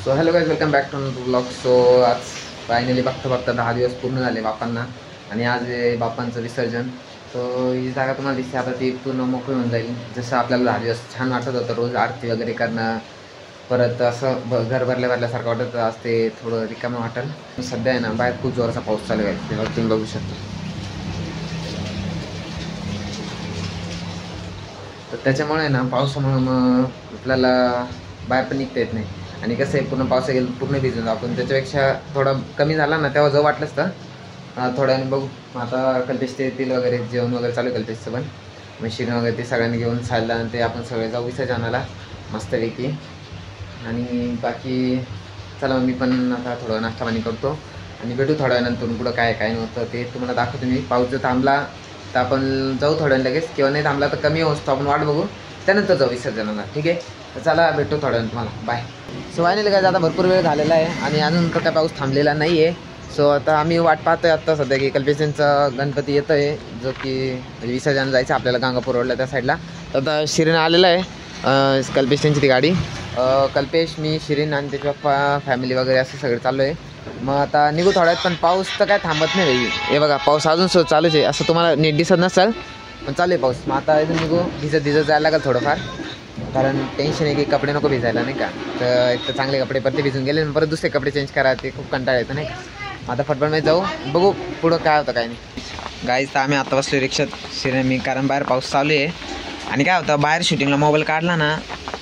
So hello guys, welcome back to blog. So आज finally बघता 10 दिवस पूर्ण झाले बापांना आणि आज आहे बापांचं विसर्जन. सो ही जागा तुम्हाला दिसते आता ती पूर्ण मोकळी होऊन जाईल. जसं आपल्याला 10 दिवस छान वाटत होतं, रोज आरती वगैरे करणं, परत असं घर भरल्यासारखं वाटत असते, थोडं रिकामं वाटेल. सध्या आहे ना बाहेर खूप जोराचा पाऊस चालू आहे, तेव्हा तुम्ही बघू शकता. तर त्याच्यामुळे ना पावसामुळे मग आपल्याला बाहेर पण निघता येत नाही. आणि कसं आहे, पूर्ण पावसा गेलं पूर्ण भिजून आपण, त्याच्यापेक्षा थोडा कमी झाला ना तेव्हा जवळ वाटलंच तर थोड्याने बघू. आता कल्पेश ते येतील वगैरे, जेवण वगैरे चालू कल्पेशचं पण मशीन वगैरे ते सगळ्यांनी घेऊन चालला ते आपण सगळे जाऊ विसर्जनाला मस्तपैकी. आणि बाकी चला मी पण आता थोडं नाश्ता पाणी करतो आणि भेटू थोड्या वेळानंतर. पुढं काय काय नव्हतं ते तुम्हाला दाखवतो मी. पाऊस जर थांबला तर आपण जाऊ थोड्या लगेच, किंवा नाही थांबला तर कमी असतो आपण वाट बघू, त्यानंतर जाऊ विसर्जनाला. ठीक आहे, तर चला भेटतो थोड्या वेळ तुम्हाला. बाय. सो फायनली काय आता भरपूर वेळ झालेला आहे आणि अजून तर काय पाऊस थांबलेला नाही आहे. सो आता आम्ही वाट पाहतोय आता सध्या की कल्पेशचा गणपती येतो आहे, जो की म्हणजे विसर्जन जायचं आपल्याला गांगापूर रोडला त्या साईडला. तर आता शिरीन आलेला आहे, कल्पेश त्यांची ती गाडी. कल्पेश, मी, शिरीन आणि त्याचे पप्पा, फॅमिली वगैरे असं सगळं चालू आहे. मग आता निघू थोड्यात, पण पाऊस तर काय थांबत नाही भाई. हे बघा पाऊस अजून चालूच आहे, असं तुम्हाला नीट दिसत नसेल पण चालू आहे पाऊस. मग आता इथून निघू, भिजत जायला लागेल थोडंफार, कारण टेन्शन आहे की कपडे नको भिजायला नाही का. तर एक तर चांगले कपडे परत भिजून गेले, परत दुसरे कपडे चेंज करा, ते खूप कंटाळा येतं नाही का. आता फटफटमध्ये जाऊ, बघू पुढं काय होतं काय नाही. गाईज तर आम्ही आता बसलो रिक्षात, शिरे मी, कारण बाहेर पाऊस चालू आहे. आणि काय होतं, बाहेर शूटिंगला मोबाईल काढला ना,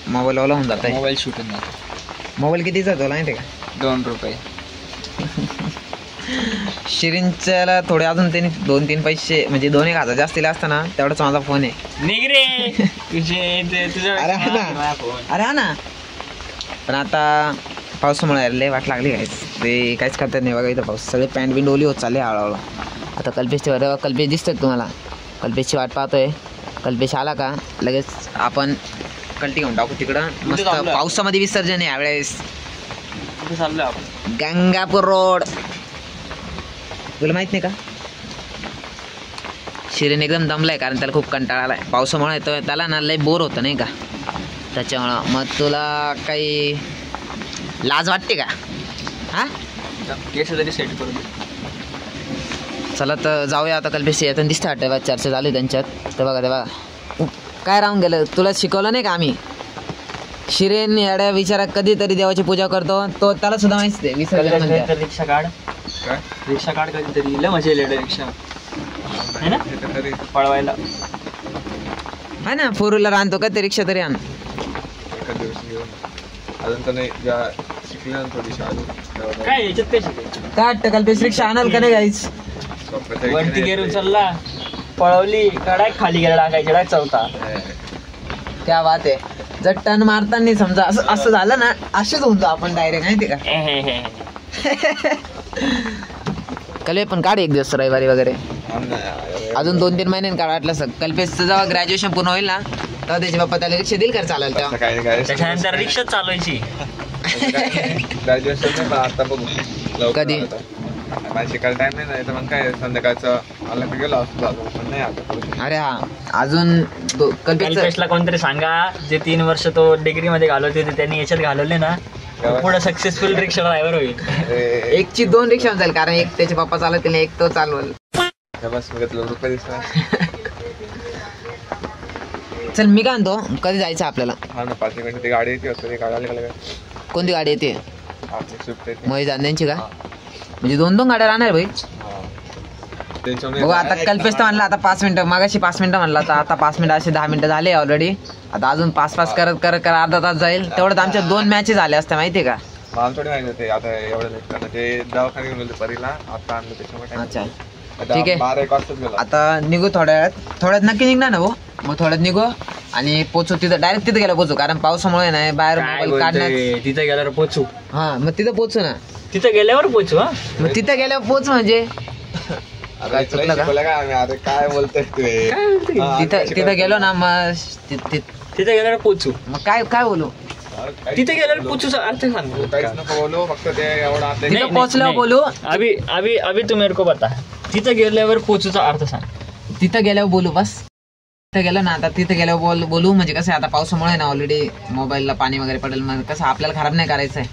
मोबाईल ओला होऊन जातं. मोबाईल शूटिंग मोबाईल कितीचा तुला माहिती का? 2 रुपये. शिरींच्याला थोडे अजून त्यांनी 2-3 पैसे म्हणजे 2-1 हजार जास्तीला असताना तेवढाच माझा फोन आहे. निगरे अरे हा ना. पण आता पावसामुळे लय वाट लागली काहीच, ते काहीच करतात नाही बघा. इथं पाऊस सगळे पॅन्ट बिंड ओली होत चालले हळूहळू. आता कल्पेशची वाट, कल्पेश दिसतोय तुम्हाला, कल्पेशची वाट पाहतोय. कल्पेश आला का लगेच आपण कल्टी घेऊन टाकू तिकडं. मस्त पावसामध्ये विसर्जन आहे यावेळेस, गंगापूर रोड. तुला माहित नाही का, शिरीन एकदम दमलाय कारण त्याला खूप कंटाळा आलाय पावसामुळे. येतोय त्याला ना लय बोर होतं नाही का, त्याच्यामुळं. मग तुला काही लाज वाटते का? हा केस तरी सेट करून चला तर जाऊया. आता कल्पेश येतं दिसतं वाटतं, चर्चा झाली त्यांच्यात. तर बघा ते बघा काय राहून गेलं, तुला शिकवलं नाही का आम्ही. शिरेन याड्या विचारा कधीतरी देवाची पूजा करतो, तो त्याला सुद्धा माहिती आहे विसर्जन. रिक्षा काढ, रिक्षा काढ कधीतरी, लय मजा येईल रिक्षा है ना पळवायला. हा ना, 4 व्हीलर आणतो का ते, रिक्षा तरी आण. काय याच्यात काय शिकायचं, काय वाटतं कल्पेश, रिक्षा आणाल का नाही गाईच? वरती गेर उचलला, पळवली काढाय, खाली गेला टाकायची डाक चौथा. क्या बात आहे. जर टर्न मारताना समजा असं झालं ना, असेच होऊन जाऊ आपण डायरेक्ट, माहिती का. कल्पे पण काढ एक दिवस रविवारी वगैरे, अजून 2-3 महिन्यांनी काढ वाटलं सर. कल्पेशचं जेव्हा ग्रॅज्युएशन पूर्ण होईल ना तेव्हा त्याचे बाप्पा त्याला रिक्षा देईल का चालेल तेव्हा. त्याच्यानंतर रिक्षा चालवायची. ग्रॅज्युएशन आता बघू कधी शिकायला टाइम नाही, तर मग काय संध्याकाळचं आला की गेलो असतो, पण नाही आता. अरे हा, अजून कल्पेशला कोणतरी सांगा, जे 3 वर्ष तो डिग्री मध्ये घालवते ते त्यांनी याच्यात घालवले ना, पुढे सक्सेसफुल रिक्षा ड्रायव्हर होईल. 1ची 2 रिक्षा जाईल, कारण एक त्याचे पप्पा चालवतील, एक तो चालवल. बस रुपये दिसला. चल मी काय म्हणतो, कधी जायचं आपल्याला? हा ना, 5 मिनिटं ती गाडी येते होती, गाडी कोणती गाडी येते? स्विफ्ट महेश दादांची का? म्हणजे 2-2 गाड्या राहणार भाई. बघू आता कल्पेश तर म्हणला आता 5 मिनिटं, मागाशी 5 मिनिटं म्हणला, तर आता 5 मिनिटं असे 10 मिनिटं झाले ऑलरेडी. आता अजून 5 करत अर्धा तास जाईल. तेवढं आमच्या 2 मॅचेस झाले असत्या माहितीये का. मला थोडी माहिती होते आता एवढं लेट करणं, ते दवाखान्यात घेऊन गेलो परीला, आता आणलं त्याच्यामुळे. अच्छा ठीक आहे, 12-1 वाजताच गेलो. आता निघू थोड्यात नक्की निघणार ना भाऊ. मग थोड्यात निघू आणि पोचू तिथं, डायरेक्ट तिथं गेला पोचू, कारण पावसामुळे नाही बाहेर मोबाईल काढण्यात. तिथं गेल्यावर पोचू. हा मग तिथं पोचू ना, तिथं गेल्यावर पोचू. हा मग तिथं गेल्यावर पोच म्हणजे काय बोलतोय तिथं गेलो ना, मग तिथं गेल्यावर पोचू. मग काय बोलू, तिथे गेल्यावर पोचूचा अर्थ सांगू. काहीच नको बोलू, फक्त ते एवढा तिथं पोचल्यावर बोलू. अभी तू मेरे को बता, तिथं गेल्यावर पोचूचा अर्थ सांग. तिथं गेल्यावर बोलू बस. तिथं गेलो ना, आता तिथं गेल्यावर बोलू म्हणजे कसं, आता पावसामुळे ना ऑलरेडी मोबाईलला पाणी वगैरे पडेल, मग कसं आपल्याला खराब नाही करायचं आहे.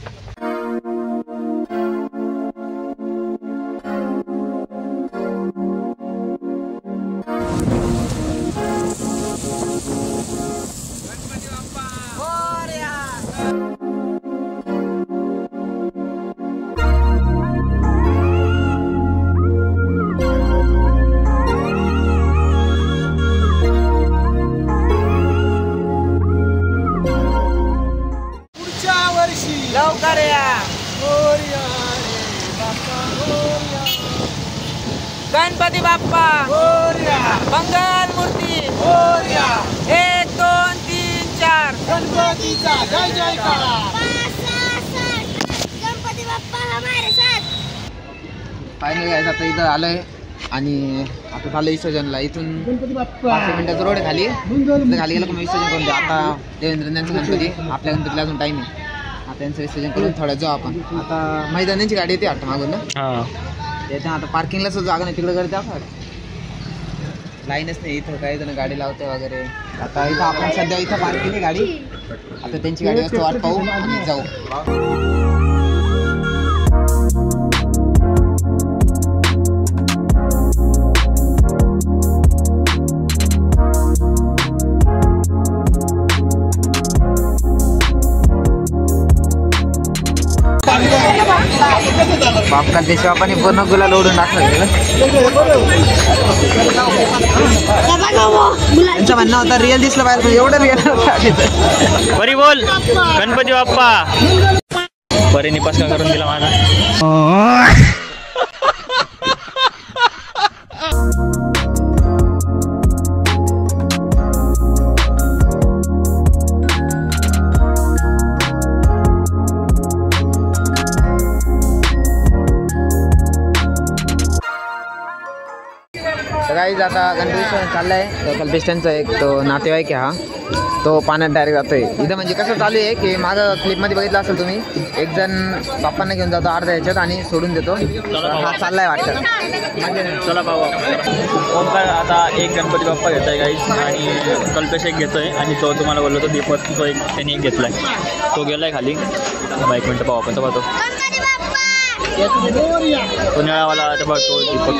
लवकर या गणपती बाप्पा मंगल मूर्ती 1 2 3 4 गणपतीचा जय जयकार गणपती बाप्पा हमारे साथ. फायनली गाईज आता इथं आलोय आणि आता झालं विसर्जनला. इथून 5 मिनिटाचं रोड आहे खाली. इथं खाली गेलं का मग विसर्जन करून द्या. आता देवेंद्र यांचं गणपती, आपल्या गणपतीला अजून टाईम आहे. आता यांचं विसर्जन करून थोड्या जाऊ आपण. आता मैदानाची गाडी येते वाटतं मागून ना. येते आता पार्किंगला सुद्धा जागा नाही तिकडे करते आपण. लाईनच नाही इथं, काही जण गाडी लावते वगैरे. आता इथं आपण सध्या इथं पार्किंग आहे गाडी. आता त्यांची गाडी असतो, वाट पाहू आणि जाऊ. बापका देशवापाने पूर्ण गुलाल ओढून टाकलं. त्यांचं म्हणणं होतं रिअल दिसलं पाहिजे, एवढं रिअल होतं. बरी बोल गणपती बाप्पा. बरे निपास का करून दिला माझा. गाईज आता गणपती चाललाय. तर कल्पेश त्यांचा एक तो नातेवाईक आहे हा, तो पाण्यात डायरेक्ट जातोय. इथं म्हणजे कसं चालू आहे की मागं क्लिपमध्ये बघितलं असेल तुम्ही, एक जण बाप्पांना घेऊन जातो अर्ध्या ह्याच्यात आणि सोडून देतो. हा चाललाय वाटतं. चला भाऊ ओमकार आता एक गणपती बाप्पा घेत आहे गाईज आणि कल्पेश एक घेतोय आणि तो तुम्हाला बोललो तो दीपक तो एक त्यांनी एक घेतलाय. तो गेलाय खाली. 1 मिनिट पाहू आपण. तो पाहतो पुण्याळावाला बघतो दीपक.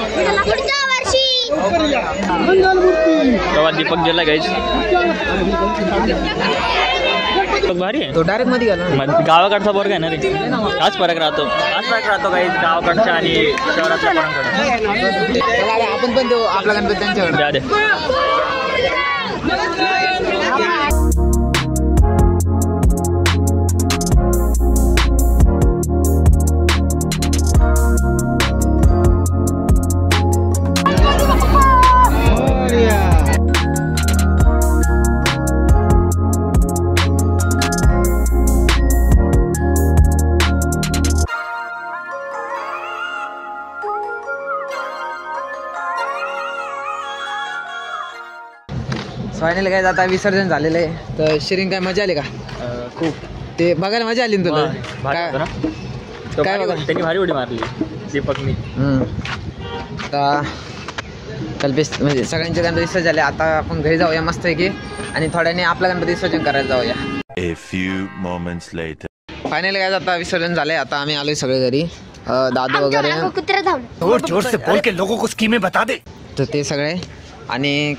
तेव्हा दीपक गेला गाईज. भारी आहे तो डायरेक्ट मध्ये गेला. गावाकडचा बोर्ग आहे ना रे. हाच फरक राहतो गाईज गावाकडच्या आणि शहरातल्या पोरांकडे. आपण पण देऊ आपला गणपती त्यांच्याकडे. द्या दे. फायनली काय आता विसर्जन झालेलं आहे. तर शिरीन काय मजा आली का? खूप. ते बघायला मजा आली ना तुला? काय बघा त्यांनी भारी उडी मारली दीपकनी. आता कल्पेश म्हणजे सगळ्यांचे गणपती विसर्जन झाले. आता आपण घरी जाऊया मस्त आहे की आणि थोड्याने आपला गणपती विसर्जन करायला जाऊया. A few moments later. Finally काय आता विसर्जन झालंय. आता आम्ही आलोय सगळे घरी. दादू वगैरे कुत्रा धावलं. जोर जोर से बोल के लोगों को स्कीमें बता दे. तर ते सगळे आणि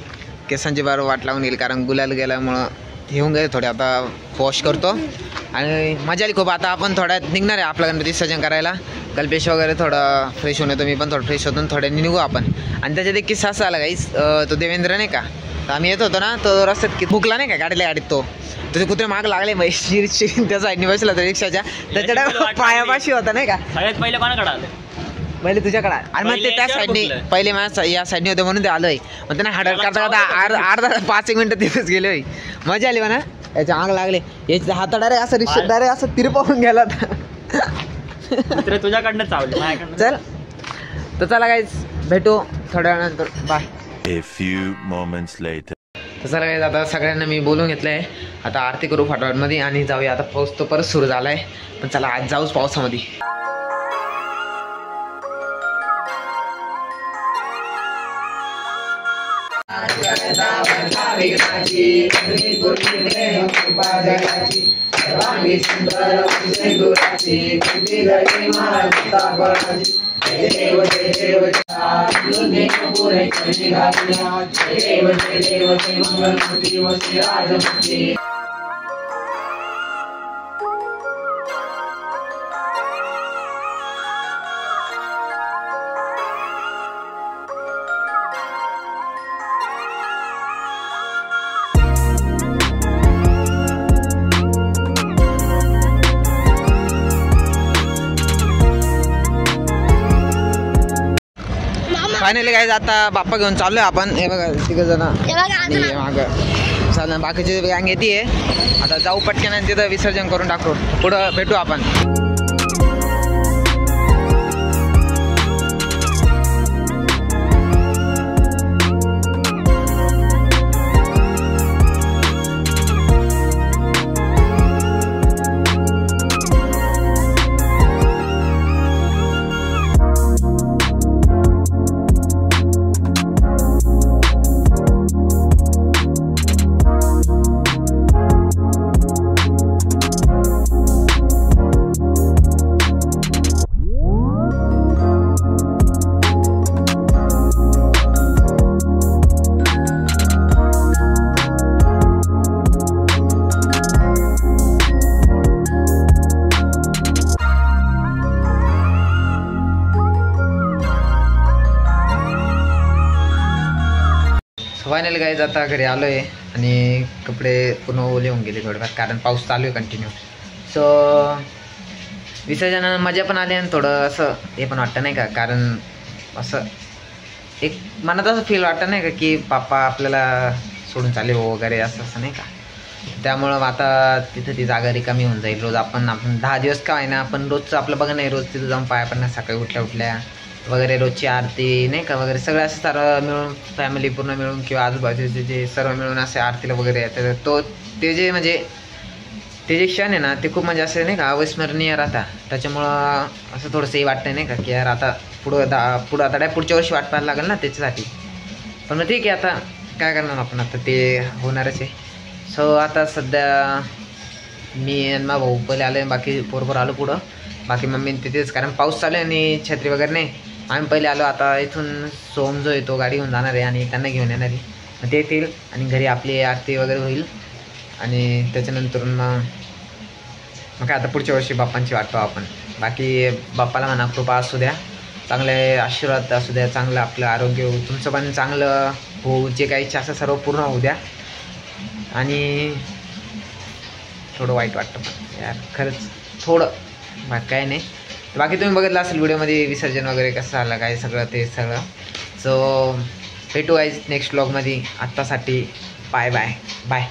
केसांची बार वाट लावून गेली कारण गुलाल गेल्यामुळं घेऊन गेले थोडे. आता वॉश करतो आणि मजा आली खूप. आता आपण थोड्यात निघणार आहे आपला गणपती विसर्जन करायला. कल्पेश वगैरे थोडं फ्रेश होऊन येतो. मी पण थोडं फ्रेश होतो. थोड्याने निघू आपण. आणि त्याच्यात एक किस्सा असा आला गाईस. तो देवेंद्र नाही का, तर आम्ही येत होतो ना, तो रस्त्यात भुकला नाही का गाडीत तो ते कुत्रे माग लागले. त्या साईडने बसला होता रिक्षाच्या. त्याच्याकडे पायापाशी होता नाही का. सगळ्यात पहिले कोणाकडे आलं? पहिले तुझ्याकडे. आणि मग ते त्या साईडने पहिले माझ्या या साईडने होते म्हणून ते आलोय. मग त्यांना हाडर करता करता अर्धा 5 मिनिटं तिथेच गेले होई. मजा आली म्हणा. याच्या आग लागले. याच्या हात डायरेक्ट असं रिक्षा डायरेक्ट असं तिरपावून गेला होता. तुझ्याकडनं चावले माझ्याकडनं. चल तर चला गाईज भेटू थोड्या वेळानंतर. Bye. A few moments later. तर चला गाईज आता सगळ्यांना मी बोलून घेतलंय. आता आरती करू फाटावरमध्ये आणि जाऊया. आता पाऊस तो परत सुरू झालाय. पण चला आज जाऊच पावसामध्ये. फायनली काय आता बाप्पा घेऊन चाललोय आपण. हे बघा तिघ जण माग चाल बाकीची गँग येते. आता जाऊ पटकन आणि तिथं विसर्जन करून टाकू. पुढं भेटू आपण. फायनली गाईज आता घरी आलो आहे आणि कपडे पूर्ण ओले होऊन गेले थोडेफार, कारण पाऊस चालू आहे कंटिन्यू. सो विसर्जनानं मजा पण आली आणि थोडं असं हे पण वाटतं नाही का, कारण असं एक मनात असं फील वाटतं नाही का की बाप्पा आपल्याला सोडून चालले हो वगैरे असं नाही का. त्यामुळं आता तिथं ती जागा रिकामी होऊन जाईल. रोज आपण 10 दिवस का आहे ना, आपण रोजचं आपलं बघा नाही, रोज तिथं जाऊन पाया पडणार सकाळी उठल्या वगैरे, रोजची आरती नाही का वगैरे सगळं असं सारं मिळून फॅमिली पूर्ण मिळून किंवा आजूबाजूचे जे सर्व मिळून असे आरतीला वगैरे येतात. ते जे म्हणजे ते जे क्षण आहे ना ते खूप म्हणजे असं नाही का अविस्मरणीय राहता. त्याच्यामुळं असं थोडंसंही वाटतं नाही का की यार आता पुढं आता पुढच्या वर्षी वाट पाहायला लागेल ना त्याच्यासाठी. पण मग ठीक आहे, आता काय करणार आपण, आता ते होणारच आहे. सो आता सध्या मी आणि माझा भाऊ पहिले आलो आहे, बाकी पोरपोर आलो पुढं, बाकी मम्मी तिथेच, कारण पाऊस चालू आहे आणि छत्री वगैरे नाही. आम्ही पहिले आलो. आता इथून सोम जो आहे तो गाडी घेऊन जाणार आहे आणि त्यांना घेऊन येणार आहे. मग ते येतील आणि घरी आपली आरती वगैरे होईल आणि त्याच्यानंतर मग काय आता पुढच्या वर्षी बाप्पांची वाट पाहू आपण. बाकी बाप्पाला म्हणा कृपा असू द्या, चांगले आशीर्वाद असू द्या, चांगलं आपलं आरोग्य होऊ, तुमचं पण चांगलं होऊ, जे काही इच्छा असं सर्व पूर्ण होऊ द्या. आणि थोडं वाईट वाटतं पण यार खरंच थोडं, बाकी काय नाही. बाकी तुम्ही बघितलं असेल व्हिडिओमध्ये विसर्जन वगैरे कसं झालं काय सगळं ते सगळं. सो भेटू आहे नेक्स्ट व्लॉगमध्ये. आत्तासाठी बाय बाय बाय.